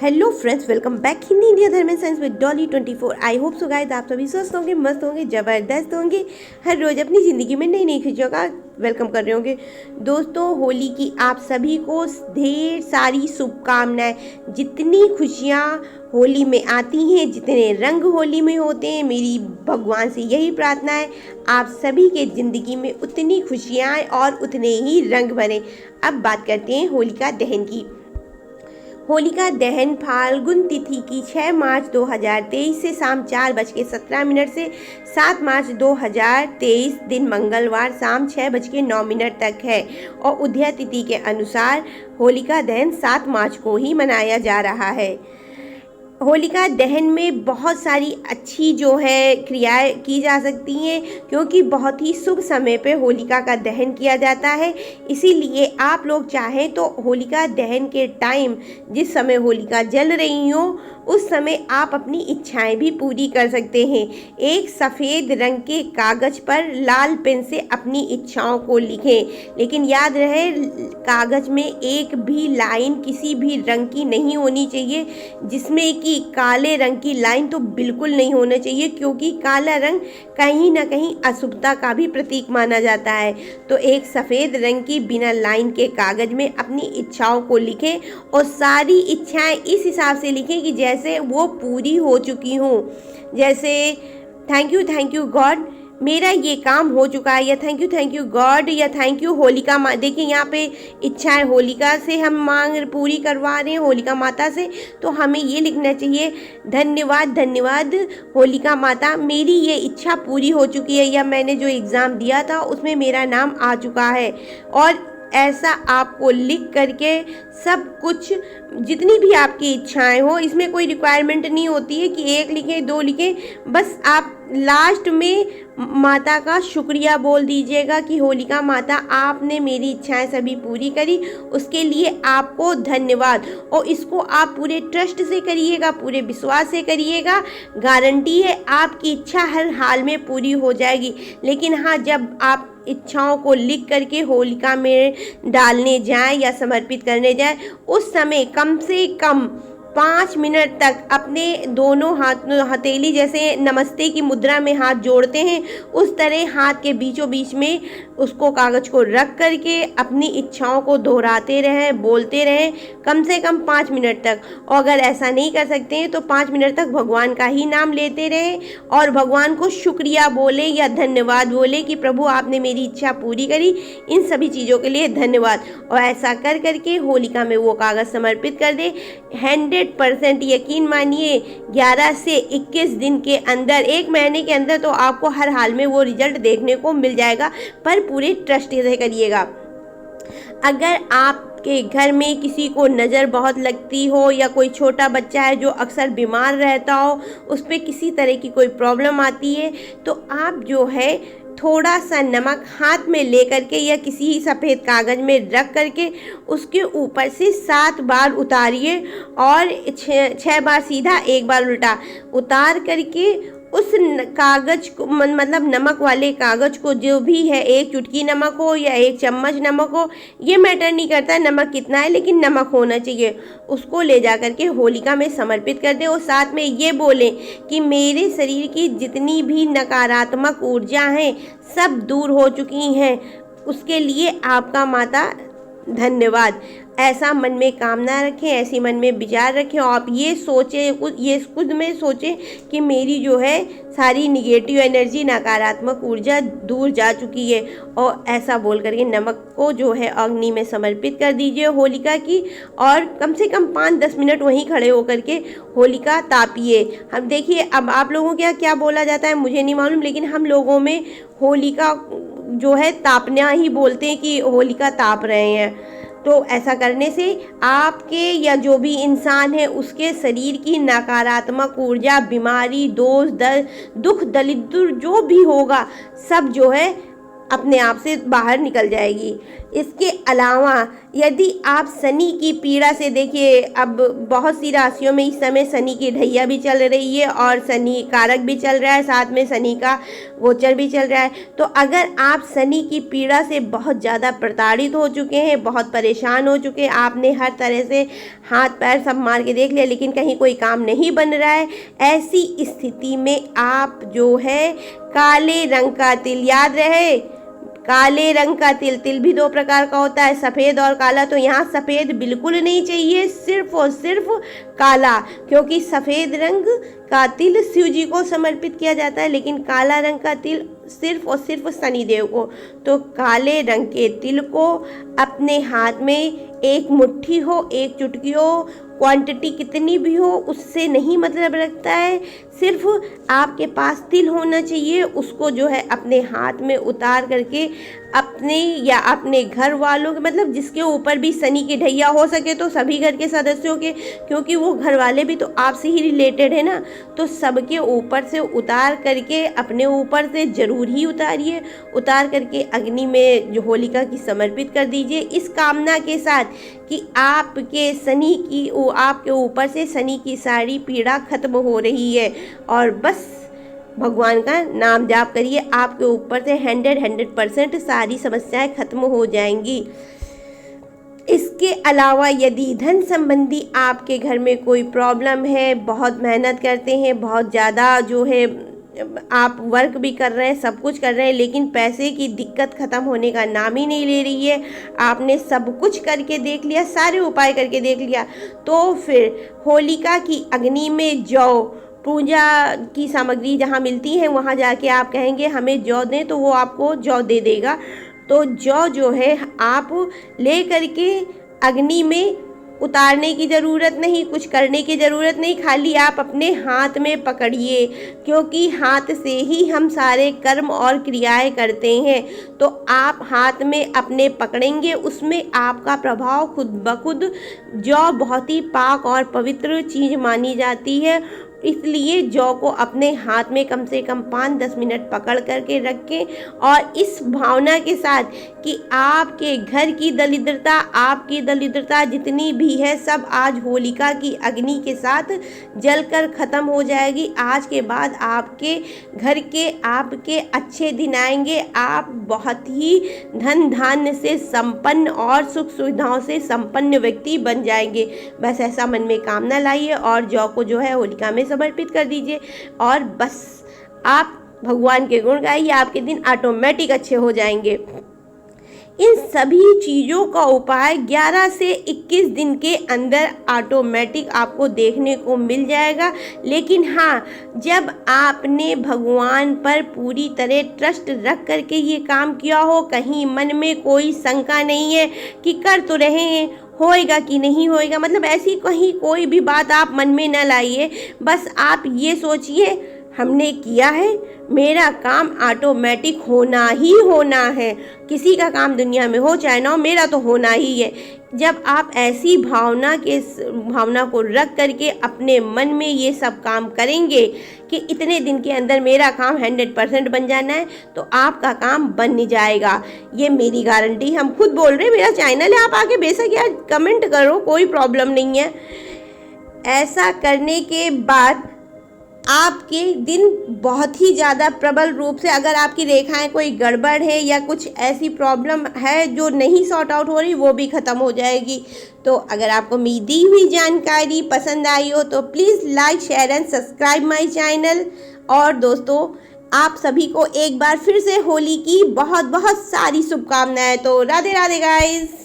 Hello friends, welcome back Hindi India धर्म and science with Dolly 24। I hope so guys आप सभी स्वस्थ होंगे, मस्त होंगे, ज़बरदस्त होंगे, हर रोज़ अपनी ज़िंदगी में नई नई खुशियों का वेलकम कर रहे होंगे। दोस्तों, होली की आप सभी को ढेर सारी शुभकामनाएं। जितनी खुशियाँ होली में आती हैं, जितने रंग होली में होते हैं, मेरी भगवान से यही प्रार्थना है आप सभी के ज़िंदगी में उतनी खुशियाँ और उतने ही रंग भरें। अब बात करते हैं होलिका दहन की। होलिका दहन फाल्गुन तिथि की 6 मार्च 2023 से शाम 4:17 से 7 मार्च 2023 दिन मंगलवार शाम 6:09 तक है और उदया तिथि के अनुसार होलिका दहन 7 मार्च को ही मनाया जा रहा है। होलिका दहन में बहुत सारी अच्छी जो है क्रियाएं की जा सकती हैं, क्योंकि बहुत ही शुभ समय पे होलिका का दहन किया जाता है। इसीलिए आप लोग चाहें तो होलिका दहन के टाइम, जिस समय होलिका जल रही हो, उस समय आप अपनी इच्छाएं भी पूरी कर सकते हैं। एक सफ़ेद रंग के कागज़ पर लाल पेन से अपनी इच्छाओं को लिखें, लेकिन याद रहे कागज़ में एक भी लाइन किसी भी रंग की नहीं होनी चाहिए, जिसमें कि काले रंग की लाइन तो बिल्कुल नहीं होना चाहिए, क्योंकि काला रंग कहीं ना कहीं अशुभता का भी प्रतीक माना जाता है। तो एक सफ़ेद रंग की बिना लाइन के कागज़ में अपनी इच्छाओं को लिखें और सारी इच्छाएं इस हिसाब से लिखें कि जैसे वो पूरी हो चुकी हों। जैसे थैंक यू गॉड, मेरा ये काम हो चुका है, या थैंक यू गॉड, या थैंक यू होलिका माँ। देखिए यहाँ पे इच्छाएं होलिका से हम मांग पूरी करवा रहे हैं, होलिका माता से, तो हमें ये लिखना चाहिए धन्यवाद धन्यवाद होलिका माता, मेरी ये इच्छा पूरी हो चुकी है, या मैंने जो एग्ज़ाम दिया था उसमें मेरा नाम आ चुका है। और ऐसा आपको लिख करके सब कुछ, जितनी भी आपकी इच्छाएं हो, इसमें कोई रिक्वायरमेंट नहीं होती है कि एक लिखें दो लिखें, बस आप लास्ट में माता का शुक्रिया बोल दीजिएगा कि होलिका माता आपने मेरी इच्छाएं सभी पूरी करी, उसके लिए आपको धन्यवाद। और इसको आप पूरे ट्रस्ट से करिएगा, पूरे विश्वास से करिएगा, गारंटी है आपकी इच्छा हर हाल में पूरी हो जाएगी। लेकिन हाँ, जब आप इच्छाओं को लिख करके होलिका में डालने जाएं या समर्पित करने जाएं, उस समय कम से कम 5 मिनट तक अपने दोनों हथेली, जैसे नमस्ते की मुद्रा में हाथ जोड़ते हैं, उस तरह हाथ के बीचों बीच में उसको कागज़ को रख करके अपनी इच्छाओं को दोहराते रहें, बोलते रहें कम से कम 5 मिनट तक। और अगर ऐसा नहीं कर सकते हैं तो 5 मिनट तक भगवान का ही नाम लेते रहें और भगवान को शुक्रिया बोले या धन्यवाद बोले कि प्रभु आपने मेरी इच्छा पूरी करी, इन सभी चीज़ों के लिए धन्यवाद। और ऐसा कर करके होलिका में वो कागज़ समर्पित कर दे। 100% यकीन मानिए 11 से 21 दिन के अंदर, 1 महीने के अंदर तो आपको हर हाल में वो रिजल्ट देखने को मिल जाएगा, पर पूरे ट्रस्ट से करिएगा। अगर आपके घर में किसी को नज़र बहुत लगती हो, या कोई छोटा बच्चा है जो अक्सर बीमार रहता हो, उस पर किसी तरह की कोई प्रॉब्लम आती है, तो आप जो है थोड़ा सा नमक हाथ में ले करके या किसी सफ़ेद कागज़ में रख करके उसके ऊपर से 7 बार उतारिए और 6 बार सीधा, 1 बार उल्टा उतार करके उस कागज़ को, मतलब नमक वाले कागज़ को, जो भी है, 1 चुटकी नमक हो या 1 चम्मच नमक हो, ये मैटर नहीं करता है नमक कितना है, लेकिन नमक होना चाहिए, उसको ले जा करके होलिका में समर्पित कर दें। और साथ में ये बोलें कि मेरे शरीर की जितनी भी नकारात्मक ऊर्जा हैं सब दूर हो चुकी हैं, उसके लिए आपका माता धन्यवाद। ऐसा मन में कामना रखें, ऐसी मन में विचार रखें, और आप ये सोचें, ये खुद में सोचें कि मेरी जो है सारी निगेटिव एनर्जी, नकारात्मक ऊर्जा दूर जा चुकी है। और ऐसा बोल करके नमक को जो है अग्नि में समर्पित कर दीजिए होलिका की, और कम से कम 5-10 मिनट वहीं खड़े होकर के होलिका तापिए। हम देखिए, अब आप लोगों के यहाँ क्या बोला जाता है मुझे नहीं मालूम, लेकिन हम लोगों में होलिका जो है तापना ही बोलते हैं कि होलिका ताप रहे हैं। तो ऐसा करने से आपके या जो भी इंसान है उसके शरीर की नकारात्मक ऊर्जा, बीमारी, दोष, दुख, दरिद्र जो भी होगा, सब जो है अपने आप से बाहर निकल जाएगी। इसके अलावा यदि आप शनि की पीड़ा से, देखिए अब बहुत सी राशियों में इस समय शनि की ढैया भी चल रही है और शनि कारक भी चल रहा है, साथ में शनि का गोचर भी चल रहा है। तो अगर आप शनि की पीड़ा से बहुत ज़्यादा प्रताड़ित हो चुके हैं, बहुत परेशान हो चुके हैं, आपने हर तरह से हाथ पैर सब मार के देख लिया लेकिन कहीं कोई काम नहीं बन रहा है, ऐसी स्थिति में आप जो है काले रंग का तिल, याद रहे काले रंग का तिल, तिल भी दो प्रकार का होता है, सफ़ेद और काला। तो यहाँ सफ़ेद बिल्कुल नहीं चाहिए, सिर्फ और सिर्फ काला, क्योंकि सफ़ेद रंग का तिल शिव जी को समर्पित किया जाता है लेकिन काला रंग का तिल सिर्फ और सिर्फ शनिदेव को। तो काले रंग के तिल को अपने हाथ में, एक मुट्ठी हो, एक चुटकी हो, क्वांटिटी कितनी भी हो उससे नहीं मतलब रखता है, सिर्फ आपके पास तिल होना चाहिए। उसको जो है अपने हाथ में उतार करके अपने या अपने घर वालों के, मतलब जिसके ऊपर भी शनि की ढैया, हो सके तो सभी घर के सदस्यों के, क्योंकि वो घर वाले भी तो आपसे ही रिलेटेड है ना, तो सबके ऊपर से उतार करके अपने ऊपर से ज़रूर ही उतारिए। उतार करके अग्नि में जो होलिका की समर्पित कर दीजिए, इस कामना के साथ कि आपके शनि की, आपके ऊपर से शनि की सारी पीड़ा खत्म हो रही है। और बस भगवान का नाम जाप करिए, आपके ऊपर से 100% सारी समस्याएं खत्म हो जाएंगी। इसके अलावा यदि धन संबंधी आपके घर में कोई प्रॉब्लम है, बहुत मेहनत करते हैं, बहुत ज़्यादा जो है आप वर्क भी कर रहे हैं, सब कुछ कर रहे हैं, लेकिन पैसे की दिक्कत ख़त्म होने का नाम ही नहीं ले रही है, आपने सब कुछ करके देख लिया, सारे उपाय करके देख लिया, तो फिर होलिका की अग्नि में जौ, पूजा की सामग्री जहाँ मिलती है वहाँ जाके आप कहेंगे हमें जौ दें, तो वो आपको जौ दे देगा। तो जौ जो है आप ले करके अग्नि में उतारने की ज़रूरत नहीं, कुछ करने की ज़रूरत नहीं, खाली आप अपने हाथ में पकड़िए, क्योंकि हाथ से ही हम सारे कर्म और क्रियाएं करते हैं। तो आप हाथ में अपने पकड़ेंगे, उसमें आपका प्रभाव खुद ब खुद, जौ बहुत ही पाक और पवित्र चीज़ मानी जाती है, इसलिए जौ को अपने हाथ में कम से कम 5-10 मिनट पकड़ करके रखें और इस भावना के साथ कि आपके घर की दरिद्रता, आपकी दरिद्रता जितनी भी है सब आज होलिका की अग्नि के साथ जलकर ख़त्म हो जाएगी। आज के बाद आपके घर के आपके अच्छे दिन आएंगे, आप बहुत ही धन धान्य से संपन्न और सुख सुविधाओं से संपन्न व्यक्ति बन जाएंगे। बस ऐसा मन में कामना लाइए और जौ को जो है होलिका में समर्पित कर दीजिए और बस आप भगवान के गुण गाइए, आपके दिन ऑटोमेटिक अच्छे हो जाएंगे। इन सभी चीज़ों का उपाय 11 से 21 दिन के अंदर ऑटोमेटिक आपको देखने को मिल जाएगा। लेकिन हाँ, जब आपने भगवान पर पूरी तरह ट्रस्ट रख करके ये काम किया हो, कहीं मन में कोई शंका नहीं है कि कर तो रहे हैं, होएगा कि नहीं होएगा, मतलब ऐसी कहीं कोई भी बात आप मन में न लाइए। बस आप ये सोचिए हमने किया है, मेरा काम ऑटोमेटिक होना ही होना है, किसी का काम दुनिया में हो चाहे ना हो, मेरा तो होना ही है। जब आप ऐसी भावना को रख करके अपने मन में ये सब काम करेंगे कि इतने दिन के अंदर मेरा काम 100% बन जाना है, तो आपका काम बन नहीं जाएगा, ये मेरी गारंटी, हम खुद बोल रहे हैं, मेरा चैनल है, आप आके बेशक यार कमेंट करो, कोई प्रॉब्लम नहीं है। ऐसा करने के बाद आपके दिन बहुत ही ज़्यादा प्रबल रूप से, अगर आपकी रेखाएं कोई गड़बड़ है या कुछ ऐसी प्रॉब्लम है जो नहीं सॉर्ट आउट हो रही, वो भी ख़त्म हो जाएगी। तो अगर आपको मेरी दी हुई जानकारी पसंद आई हो तो please like, share and subscribe my channel. और दोस्तों, आप सभी को एक बार फिर से होली की बहुत बहुत सारी शुभकामनाएं। तो राधे राधे गाइस।